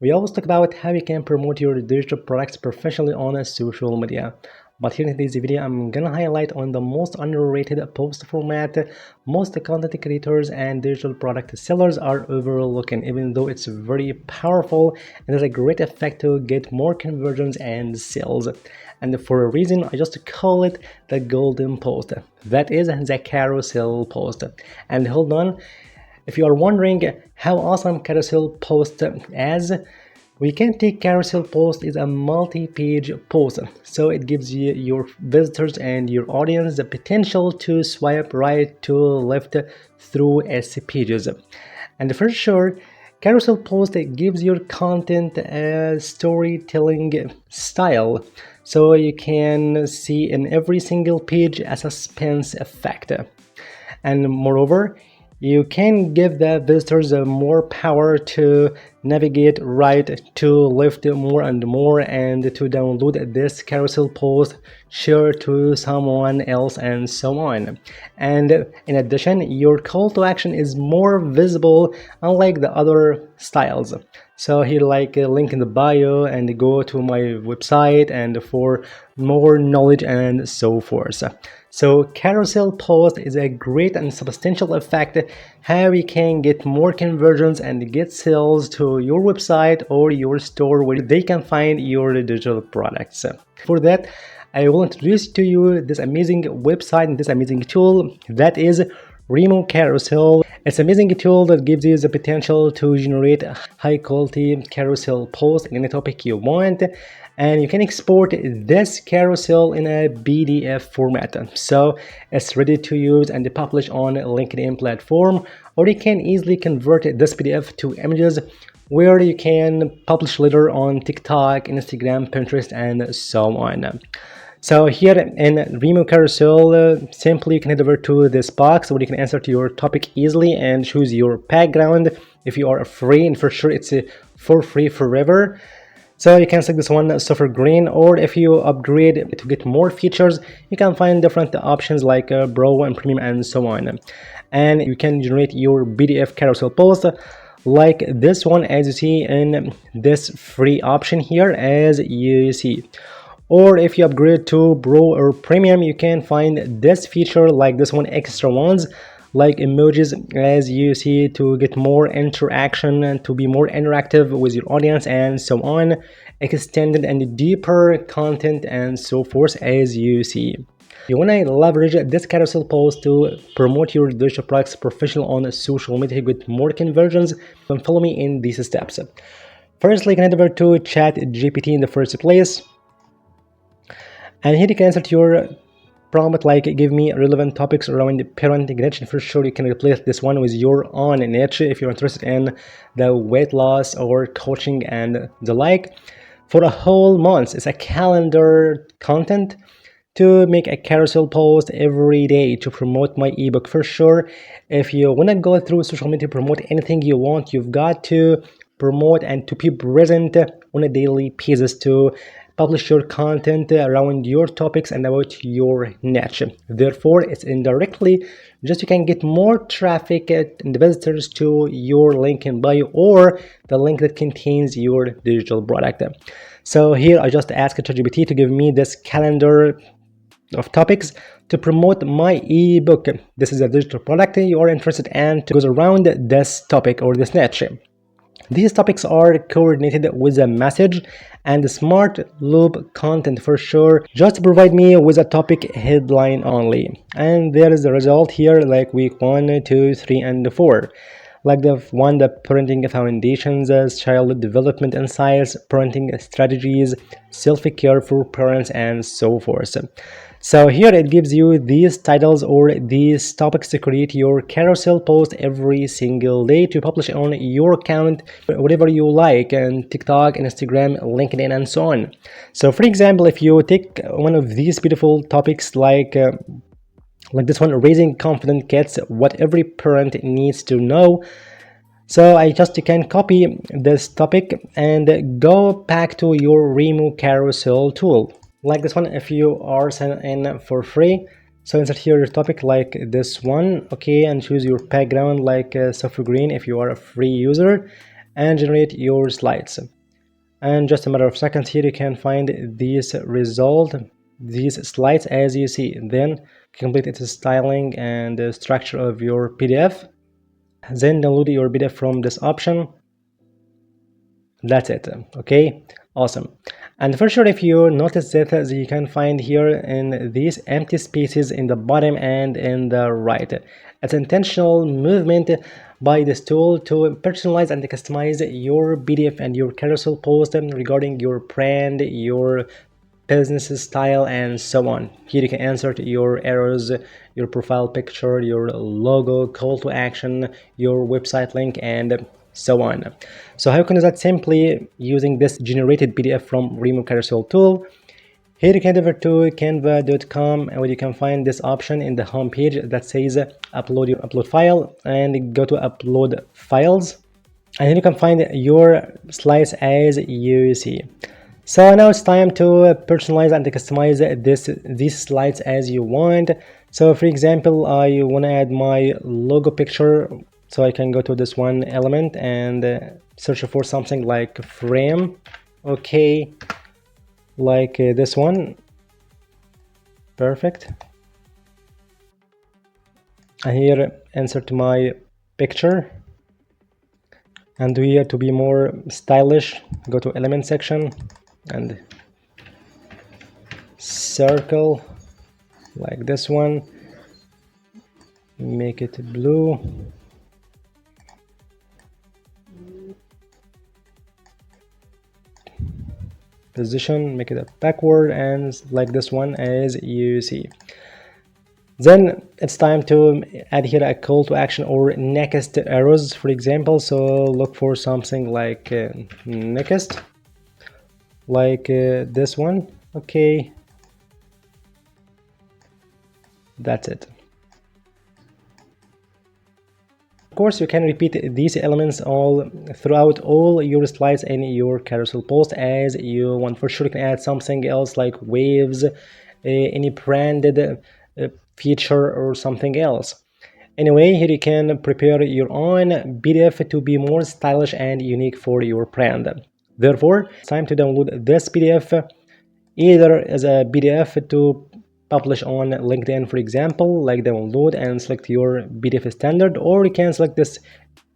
We always talk about how you can promote your digital products professionally on a social media. But here in today's video, I'm gonna highlight on the most underrated post format most content creators and digital product sellers are overlooking, even though it's very powerful and has a great effect to get more conversions and sales. And for a reason, I just call it the golden post. That is the carousel post. And hold on, if you are wondering how awesome carousel post is, we can take carousel post is a multi-page post, so it gives you your visitors and your audience the potential to swipe right to left through its pages. And for sure, carousel post gives your content a storytelling style, so you can see in every single page a suspense effect. And moreover, you can give the visitors more power to navigate right to left more and more, and to download this carousel post, share to someone else, and so on. And in addition, your call to action is more visible, unlike the other styles. So here, like a link in the bio and go to my website and for more knowledge and so forth. So carousel post is a great and substantial effect how you can get more conversions and get sales to your website or your store where they can find your digital products. For that, I will introduce to you this amazing website and this amazing tool that is Remocarousel. It's an amazing tool that gives you the potential to generate high quality carousel posts in any topic you want, and you can export this carousel in a PDF format, so it's ready to use and publish on LinkedIn platform, or you can easily convert this PDF to images where you can publish later on TikTok, Instagram, Pinterest, and so on. So here in Remocarousel, simply you can head over to this box where you can answer to your topic easily and choose your background if you are free, and for sure it's for free forever. So you can select this one, Software Green, or if you upgrade to get more features, you can find different options like Pro and Premium and so on. And you can generate your PDF carousel post like this one, as you see in this free option here, as you see. Or if you upgrade to Pro or Premium, you can find this feature like this one, extra ones like emojis, as you see, to get more interaction and to be more interactive with your audience and so on, extended and deeper content and so forth, as you see. You want to leverage this carousel post to promote your digital products professional on social media to get more conversions. You can follow me in these steps. Firstly, you can head over to ChatGPT in the first place, and here you can answer to your prompt like give me relevant topics around the parent niche. For sure you can replace this one with your own niche if you're interested in the weight loss or coaching and the like. For a whole month, it's a calendar content to make a carousel post every day to promote my ebook. For sure, if you want to go through social media to promote anything you want, you've got to promote and to be present on a daily basis to publish your content around your topics and about your niche. Therefore, it's indirectly just you can get more traffic and visitors to your link in bio or the link that contains your digital product. So here I just asked ChatGPT to give me this calendar of topics to promote my ebook. This is a digital product you are interested in to goes around this topic or this niche. These topics are coordinated with a message and smart loop content for sure, just to provide me with a topic headline only. And there is the result here, like week 1, 2, 3, and 4. Like the one, the parenting foundations, child development insights, parenting strategies, self-care for parents, and so forth. So here it gives you these titles or these topics to create your carousel post every single day to publish on your account, whatever you like, and TikTok, Instagram, LinkedIn, and so on. So for example, if you take one of these beautiful topics like this one, raising confident kids, what every parent needs to know. So I just can copy this topic and go back to your Remocarousel tool. Like this one, if you are signed in for free, so insert here your topic like this one, okay, and choose your background like Software Green if you are a free user, and generate your slides. And just a matter of seconds here, you can find these slides as you see. Then complete its styling and the structure of your PDF. Then download your PDF from this option. That's it. Okay, awesome. And for sure, if you notice that you can find here in these empty spaces in the bottom and in the right, it's intentional movement by this tool to personalize and customize your PDF and your carousel post regarding your brand, your business style, and so on. Here you can insert your errors, your profile picture, your logo, call to action, your website link, and so on. So how can you do that? Simply using this generated PDF from Remocarousel tool. Here you can over to canva.com and where you can find this option in the home page that says upload your upload file, and go to upload files, and then you can find your slides as you see. So now it's time to personalize and customize these slides as you want. So for example, I want to add my logo picture, so I can go to this one element and search for something like frame. Okay, like this one. Perfect. And here insert my picture. And here, to be more stylish, go to element section and circle like this one, make it blue, position, make it a backward, and like this one as you see. Then it's time to add here a call to action or next arrows, for example. So look for something like next, like this one. Okay, that's it. Of course, you can repeat these elements all throughout all your slides and your carousel post as you want. For sure, you can add something else like waves, any branded feature or something else. Anyway, here you can prepare your own PDF to be more stylish and unique for your brand. Therefore, it's time to download this PDF either as a PDF to publish on LinkedIn, for example, like download and select your PDF standard, or you can select this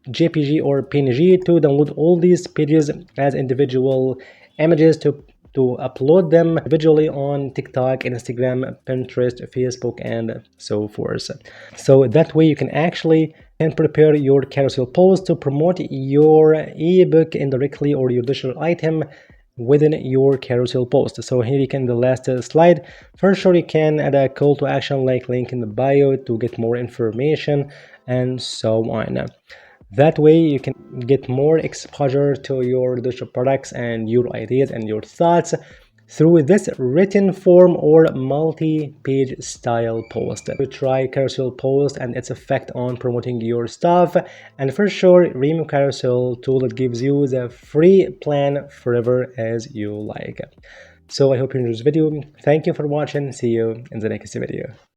JPG or PNG to download all these pages as individual images to upload them individually on TikTok, Instagram, Pinterest, Facebook, and so forth. So that way you can actually prepare your carousel post to promote your ebook indirectly or your digital item within your carousel post. So here you can, the last slide, for sure you can add a call to action like link in the bio to get more information and so on. That way you can get more exposure to your digital products and your ideas and your thoughts through this written form or multi-page style post. To try carousel post and its effect on promoting your stuff, and for sure Remocarousel tool that gives you the free plan forever as you like. So I hope you enjoyed this video. Thank you for watching. See you in the next video.